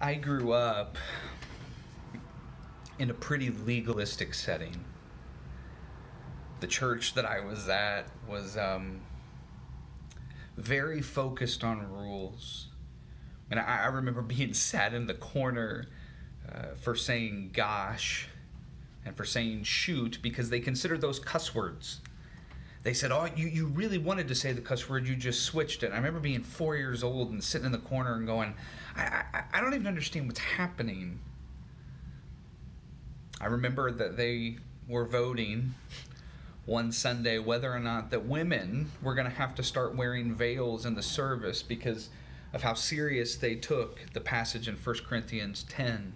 I grew up in a pretty legalistic setting. The church that I was at was very focused on rules. And I remember being sat in the corner for saying gosh and for saying shoot because they considered those cuss words. They said, oh, you really wanted to say the cuss word, you just switched it. And I remember being 4 years old and sitting in the corner and going, I don't even understand what's happening. I remember that they were voting one Sunday whether or not that women were going to have to start wearing veils in the service because of how serious they took the passage in 1 Corinthians 10.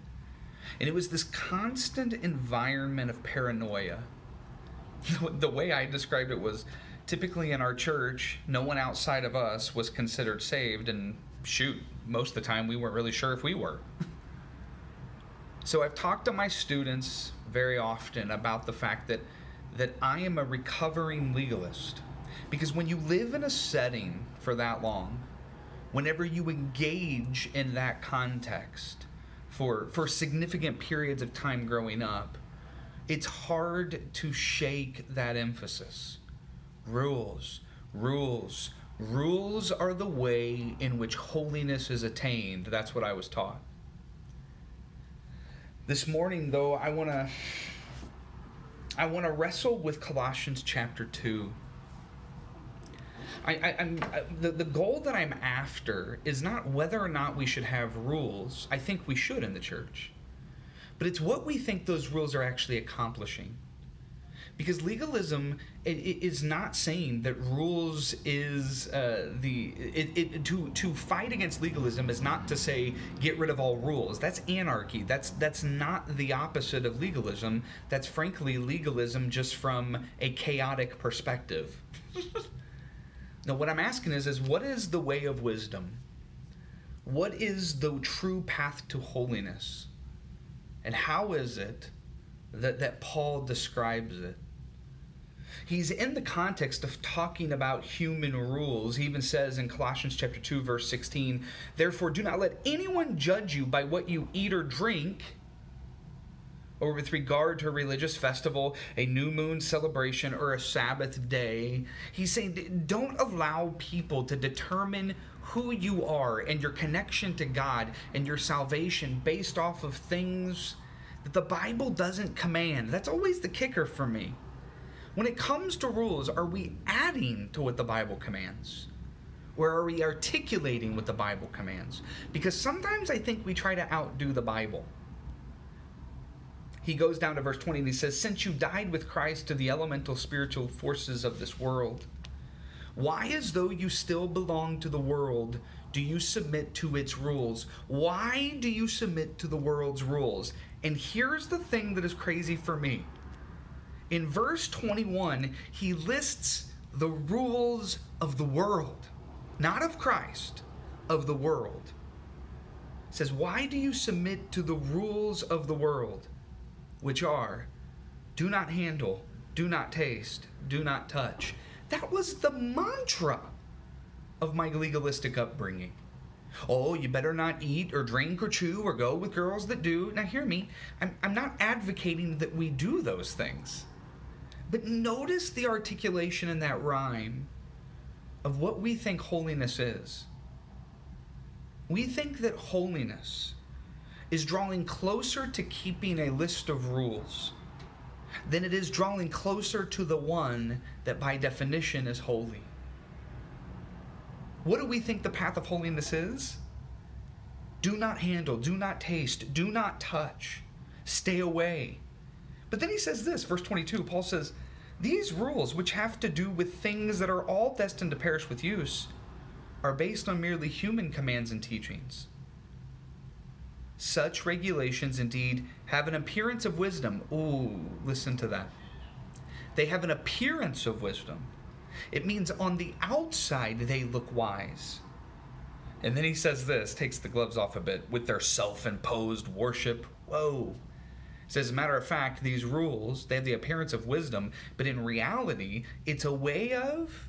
And it was this constant environment of paranoia. The way I described it was, typically in our church, no one outside of us was considered saved, and shoot, most of the time we weren't really sure if we were. So I've talked to my students very often about the fact that I am a recovering legalist. Because when you live in a setting for that long, whenever you engage in that context for significant periods of time growing up, it's hard to shake that emphasis. Rules, rules, rules are the way in which holiness is attained. That's what I was taught. This morning, though, I want to wrestle with Colossians chapter 2. The goal that I'm after is not whether or not we should have rules. I think we should in the church. But it's what we think those rules are actually accomplishing. Because legalism is not saying that rules is to fight against legalism is not to say get rid of all rules. That's anarchy. That's not the opposite of legalism. That's frankly legalism just from a chaotic perspective. Now what I'm asking is what is the way of wisdom? What is the true path to holiness? And how is it that Paul describes it? He's in the context of talking about human rules. He even says in Colossians chapter 2, verse 16, therefore do not let anyone judge you by what you eat or drink, or with regard to a religious festival, a new moon celebration, or a Sabbath day. He's saying don't allow people to determine who you are and your connection to God and your salvation based off of things that the Bible doesn't command. That's always the kicker for me. When it comes to rules, are we adding to what the Bible commands? Or are we articulating what the Bible commands? Because sometimes I think we try to outdo the Bible. He goes down to verse 20 and he says, since you died with Christ to the elemental spiritual forces of this world, why, as though you still belong to the world, do you submit to its rules? Why do you submit to the world's rules? And here's the thing that is crazy for me. In verse 21, he lists the rules of the world, not of Christ, of the world. It says, why do you submit to the rules of the world, which are, do not handle, do not taste, do not touch. That was the mantra of my legalistic upbringing. Oh, you better not eat or drink or chew or go with girls that do. Now hear me, I'm not advocating that we do those things. But notice the articulation in that rhyme of what we think holiness is. We think that holiness is drawing closer to keeping a list of rules than it is drawing closer to the one that by definition is holy. What do we think the path of holiness is? Do not handle, do not taste, do not touch, stay away. But then he says this, verse 22, Paul says, these rules, which have to do with things that are all destined to perish with use, are based on merely human commands and teachings. Such regulations indeed have an appearance of wisdom. Ooh, listen to that. They have an appearance of wisdom. It means on the outside they look wise. And then he says this, takes the gloves off a bit, with their self-imposed worship. Whoa. He says, as a matter of fact, these rules, they have the appearance of wisdom, but in reality, it's a way of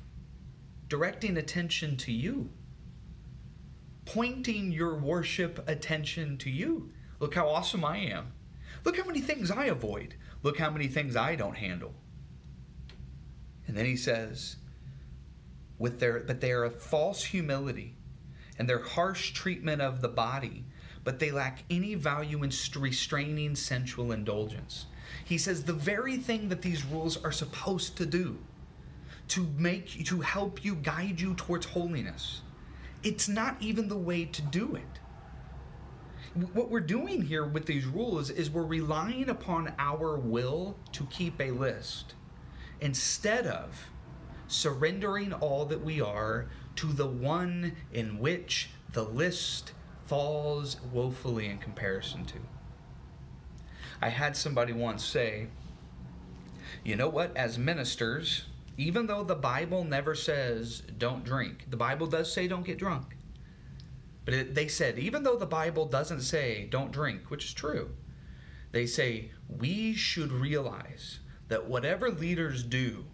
directing attention to you. pointing your worship attention to you. Look how awesome I am. Look how many things I avoid. Look how many things I don't handle. And then he says, but they are a false humility and their harsh treatment of the body, but they lack any value in restraining sensual indulgence. He says the very thing that these rules are supposed to do, to help you, guide you towards holiness, it's not even the way to do it. What we're doing here with these rules is we're relying upon our will to keep a list instead of surrendering all that we are to the one in which the list falls woefully in comparison to. I had somebody once say, you know what, as ministers, even though the Bible never says don't drink, the Bible does say don't get drunk. But they said, even though the Bible doesn't say don't drink, which is true, they say we should realize that whatever leaders do,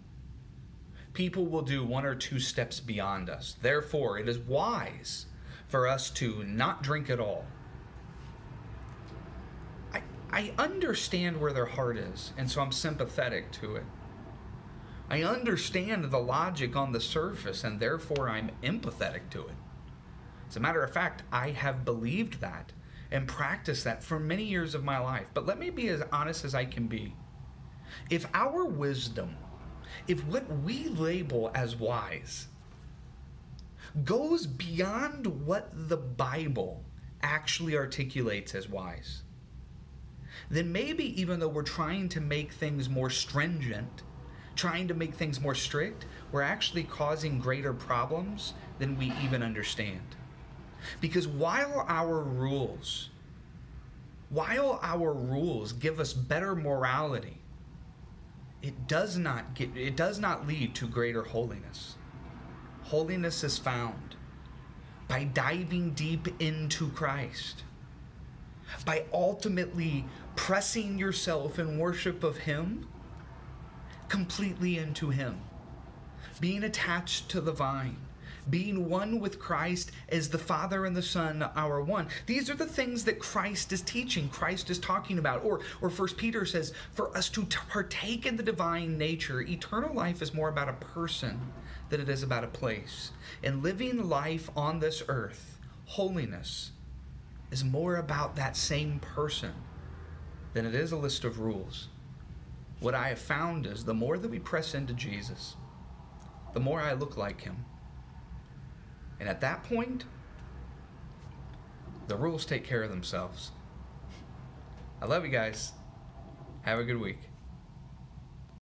people will do one or two steps beyond us. Therefore, it is wise for us to not drink at all. I understand where their heart is, and so I'm sympathetic to it. I understand the logic on the surface, and therefore I'm empathetic to it. As a matter of fact, I have believed that and practiced that for many years of my life. But let me be as honest as I can be. If our wisdom, if what we label as wise goes beyond what the Bible actually articulates as wise, then maybe even though we're trying to make things more stringent, trying to make things more strict, we're actually causing greater problems than we even understand. Because while our rules give us better morality, it does not lead to greater holiness. Holiness is found by diving deep into Christ, by ultimately pressing yourself in worship of Him completely into Him, being attached to the vine, being one with Christ as the Father and the Son are one. These are the things that Christ is teaching, Christ is talking about. Or 1 Peter says, for us to partake in the divine nature, eternal life is more about a person than it is about a place. And living life on this earth, holiness, is more about that same person than it is a list of rules. What I have found is the more that we press into Jesus, the more I look like Him. And at that point, the rules take care of themselves. I love you guys. Have a good week.